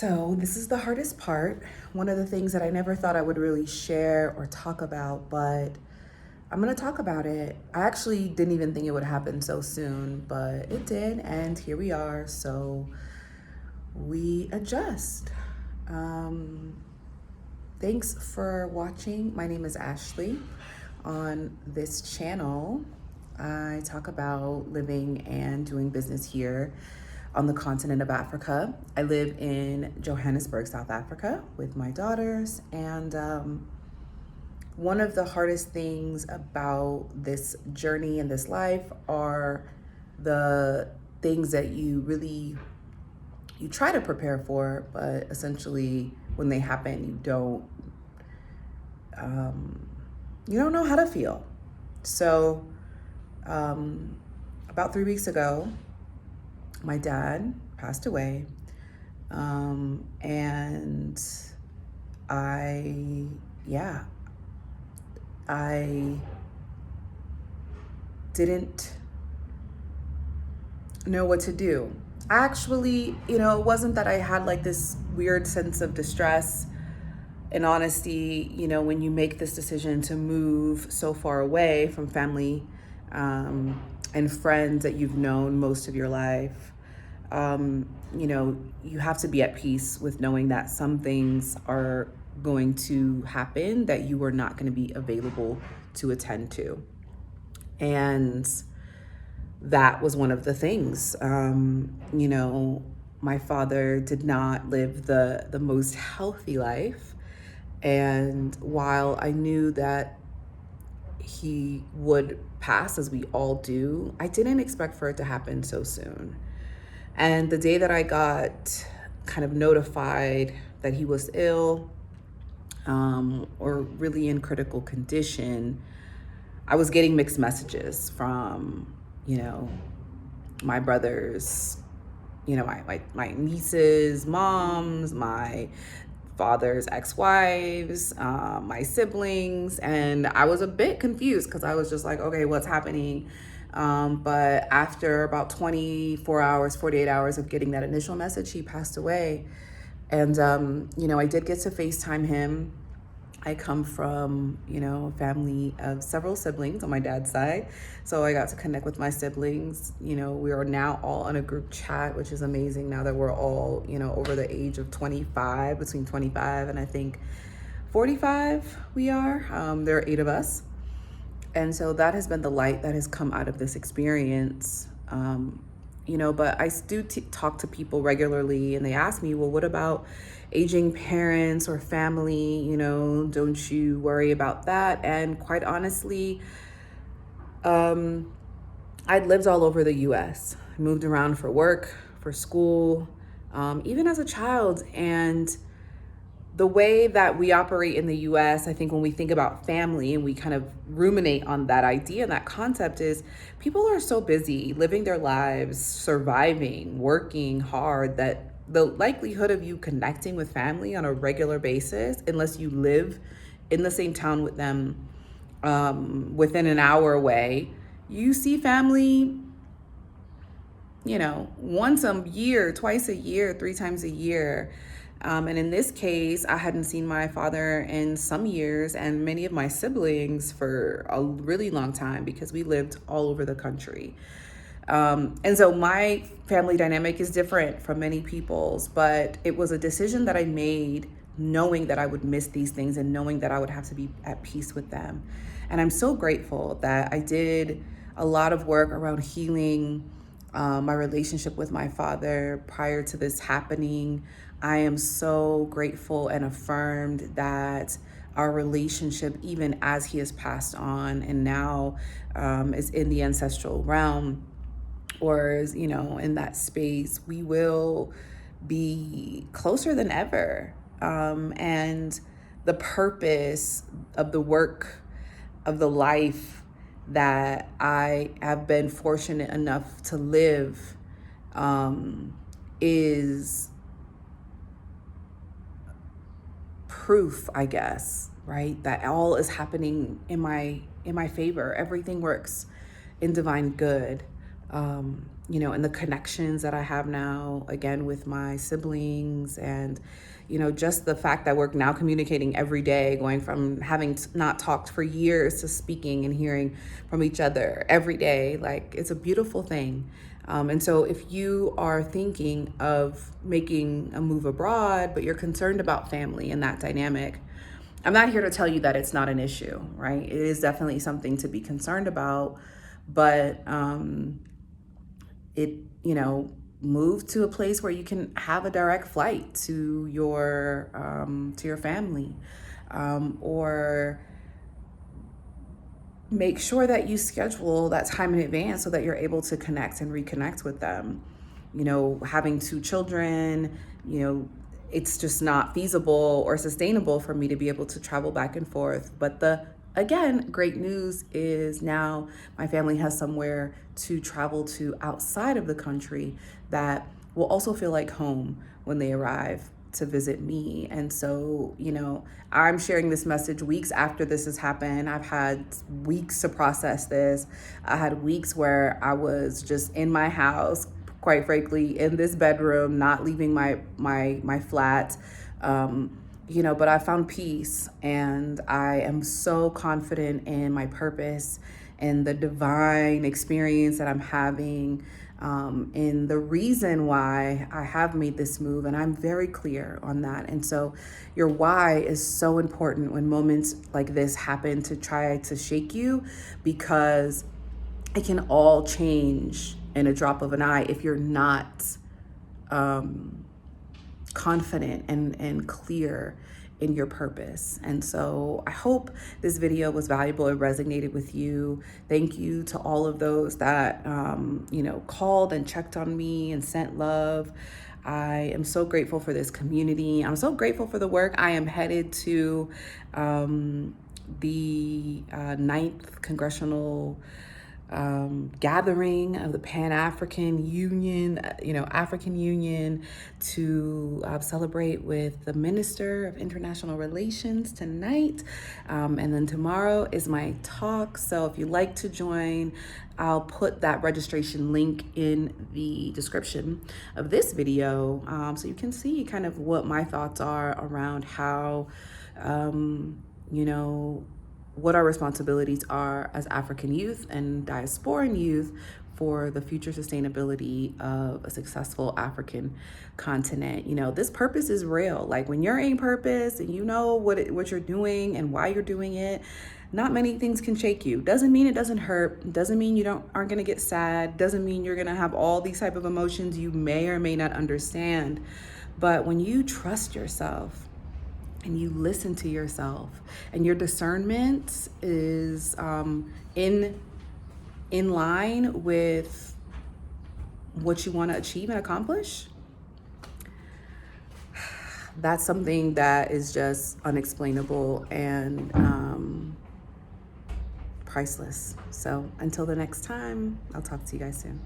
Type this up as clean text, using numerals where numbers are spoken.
So this is the hardest part. One of the things that I never thought I would really share or talk about, but I'm gonna talk about it. I actually didn't even think it would happen so soon, but it did, and here we are. So we adjust. Um, Thanks for watching. My name is Ashley. On this channel, I talk about living and doing business here on the continent of Africa. I live in Johannesburg, South Africa with my daughters. And one of the hardest things about this journey and this life are the things that you try to prepare for, but essentially when they happen, you don't know how to feel. So about 3 weeks ago, my dad passed away, and I didn't know what to do. Actually, it wasn't that I had like this weird sense of distress and honesty, when you make this decision to move so far away from family and friends that you've known most of your life. You have to be at peace with knowing that some things are going to happen that you are not going to be available to attend to. And that was one of the things. My father did not live the most healthy life. And while I knew that he would pass, as we all do, I didn't expect for it to happen so soon. And the day that I got kind of notified that he was ill, or really in critical condition, I was getting mixed messages from, my brothers, my nieces, moms, my father's ex-wives, my siblings, and I was a bit confused because I was just like, okay, what's happening? But after about 24 hours, 48 hours of getting that initial message, he passed away. And, I did get to FaceTime him. I come from, a family of several siblings on my dad's side. So I got to connect with my siblings. We are now all on a group chat, which is amazing now that we're all, over the age of 25, between 25 and I think 45 we are. There are 8 of us. And so that has been the light that has come out of this experience. But I do talk to people regularly and they ask me, well, what about aging parents or family? Don't you worry about that? And quite honestly, I'd lived all over the US. I moved around for work, for school, even as a child. And the way that we operate in the US, I think when we think about family and we kind of ruminate on that idea and that concept, is people are so busy living their lives, surviving, working hard, that the likelihood of you connecting with family on a regular basis, unless you live in the same town with them, within an hour away, you see family, once a year, twice a year, 3 times a year. And in this case, I hadn't seen my father in some years and many of my siblings for a really long time because we lived all over the country. And so my family dynamic is different from many people's, but it was a decision that I made knowing that I would miss these things and knowing that I would have to be at peace with them. And I'm so grateful that I did a lot of work around healing my relationship with my father prior to this happening. I am so grateful and affirmed that our relationship, even as he has passed on and now is in the ancestral realm, or is, in that space, we will be closer than ever. And the purpose of the work of the life that I have been fortunate enough to live is proof, I guess, right? That all is happening in my favor. Everything works in divine good. and the connections that I have now, again, with my siblings, and, just the fact that we're now communicating every day, going from having not talked for years to speaking and hearing from each other every day. Like, it's a beautiful thing. And so if you are thinking of making a move abroad, but you're concerned about family and that dynamic, I'm not here to tell you that it's not an issue, right? It is definitely something to be concerned about, but move to a place where you can have a direct flight to your family, or make sure that you schedule that time in advance so that you're able to connect and reconnect with them. Having 2 children, it's just not feasible or sustainable for me to be able to travel back and forth. But again, great news is now my family has somewhere to travel to outside of the country that will also feel like home when they arrive to visit me. And so, I'm sharing this message weeks after this has happened. I've had weeks to process this. I had weeks where I was just in my house, quite frankly, in this bedroom, not leaving my flat. But I found peace, and I am so confident in my purpose and the divine experience that I'm having, and the reason why I have made this move. And I'm very clear on that. And so your why is so important when moments like this happen to try to shake you, because it can all change in a drop of an eye if you're not confident and clear in your purpose. And so I hope this video was valuable and resonated with you. Thank you to all of those that, called and checked on me and sent love. I am so grateful for this community. I'm so grateful for the work. I am headed to the 9th Congressional gathering of the Pan-African Union, African Union, to celebrate with the Minister of International Relations tonight. And then tomorrow is my talk. So if you'd like to join, I'll put that registration link in the description of this video, so you can see kind of what my thoughts are around how, what our responsibilities are as African youth and diasporan youth for the future sustainability of a successful African continent. This purpose is real. Like, when you're in purpose and you know what you're doing and why you're doing it, not many things can shake you. Doesn't mean it doesn't hurt. Doesn't mean you aren't gonna get sad. Doesn't mean you're gonna have all these type of emotions you may or may not understand. But when you trust yourself and you listen to yourself, and your discernment is in line with what you want to achieve and accomplish, that's something that is just unexplainable and priceless. So until the next time, I'll talk to you guys soon.